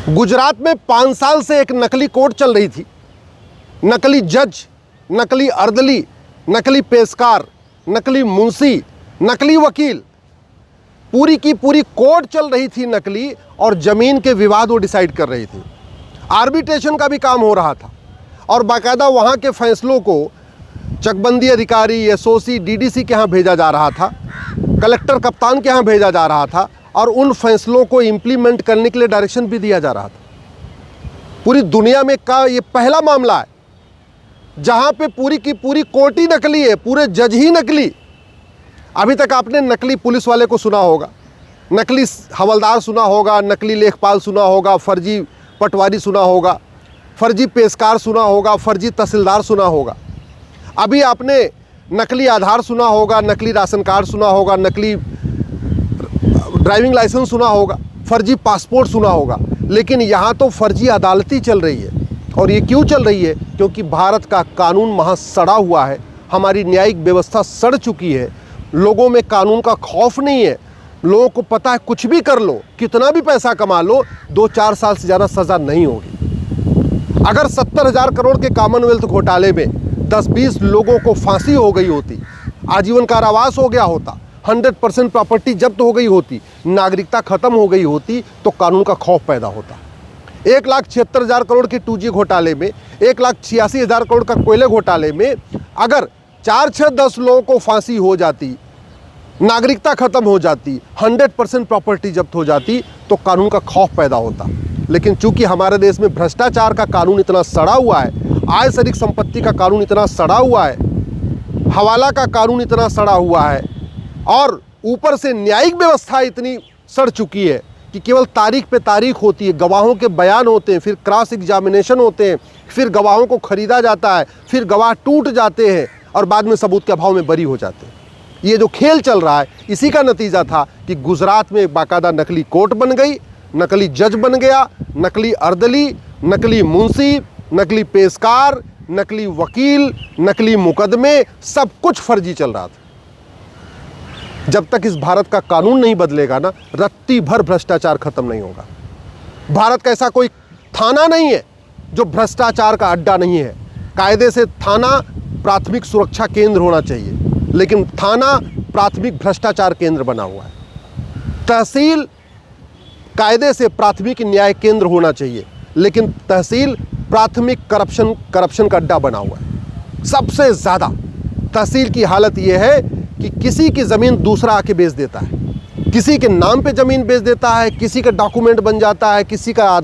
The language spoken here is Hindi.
गुजरात में 5 साल से एक नकली कोर्ट चल रही थी। नकली जज, नकली अर्दली, नकली पेशकार, नकली मुंशी, नकली वकील, पूरी की पूरी कोर्ट चल रही थी नकली, और ज़मीन के विवाद वो डिसाइड कर रही थी। आर्बिट्रेशन का भी काम हो रहा था और बाकायदा वहाँ के फैसलों को चकबंदी अधिकारी, एसओसी, डीडीसी के यहाँ भेजा जा रहा था, कलेक्टर कप्तान के यहाँ भेजा जा रहा था, और उन फैसलों को इम्प्लीमेंट करने के लिए डायरेक्शन भी दिया जा रहा था। पूरी दुनिया में का ये पहला मामला है जहाँ पे पूरी की पूरी कोर्ट ही नकली है, पूरे जज ही नकली। अभी तक आपने नकली पुलिस वाले को सुना होगा, नकली हवलदार सुना होगा, नकली लेखपाल सुना होगा, फर्जी पटवारी सुना होगा, फर्जी पेशकार सुना होगा, फर्जी तहसीलदार सुना होगा। अभी आपने नकली आधार सुना होगा, नकली राशन कार्ड सुना होगा, नकली ड्राइविंग लाइसेंस सुना होगा, फर्जी पासपोर्ट सुना होगा। लेकिन यहाँ तो फर्जी अदालती चल रही है। और ये क्यों चल रही है? क्योंकि भारत का कानून महा सड़ा हुआ है, हमारी न्यायिक व्यवस्था सड़ चुकी है, लोगों में कानून का खौफ नहीं है। लोगों को पता है कुछ भी कर लो, कितना भी पैसा कमा लो, 2-4 साल से ज़्यादा सज़ा नहीं होगी। अगर 70,000 करोड़ के कॉमनवेल्थ घोटाले में 10-20 लोगों को फांसी हो गई होती, आजीवन कारावास हो गया होता, 100% प्रॉपर्टी जब्त हो गई होती, नागरिकता खत्म हो गई होती, तो कानून का खौफ पैदा होता। 1,76,000 करोड़ के 2G घोटाले में, 1,86,000 करोड़ का कोयले घोटाले में अगर 4-6-10 लोगों को फांसी हो जाती, नागरिकता खत्म हो जाती, 100% प्रॉपर्टी जब्त हो जाती, तो कानून का खौफ पैदा होता। लेकिन चूंकि हमारे देश में भ्रष्टाचार का कानून इतना सड़ा हुआ है, आय सरिक संपत्ति का कानून इतना सड़ा हुआ है, हवाला का कानून इतना सड़ा हुआ है, और ऊपर से न्यायिक व्यवस्था इतनी सड़ चुकी है कि केवल तारीख पे तारीख होती है, गवाहों के बयान होते हैं, फिर क्रॉस एग्जामिनेशन होते हैं, फिर गवाहों को खरीदा जाता है, फिर गवाह टूट जाते हैं और बाद में सबूत के अभाव में बरी हो जाते हैं। ये जो खेल चल रहा है, इसी का नतीजा था कि गुजरात में बाकायदा नकली कोर्ट बन गई, नकली जज बन गया, नकली अर्दली, नकली मुंशी, नकली पेशकार, नकली वकील, नकली मुकदमे, सब कुछ फर्जी चल रहा था। जब तक इस भारत का कानून नहीं बदलेगा ना, रत्ती भर भ्रष्टाचार खत्म नहीं होगा। भारत का ऐसा कोई थाना नहीं है जो भ्रष्टाचार का अड्डा नहीं है। कायदे से थाना प्राथमिक सुरक्षा केंद्र होना चाहिए, लेकिन थाना प्राथमिक भ्रष्टाचार केंद्र बना हुआ है। तहसील कायदे से प्राथमिक न्याय केंद्र होना चाहिए, लेकिन तहसील प्राथमिक करप्शन का अड्डा बना हुआ है। सबसे ज़्यादा तहसील की हालत यह है कि किसी की ज़मीन दूसरा आके बेच देता है, किसी के नाम पे ज़मीन बेच देता है, किसी का डॉक्यूमेंट बन जाता है, किसी का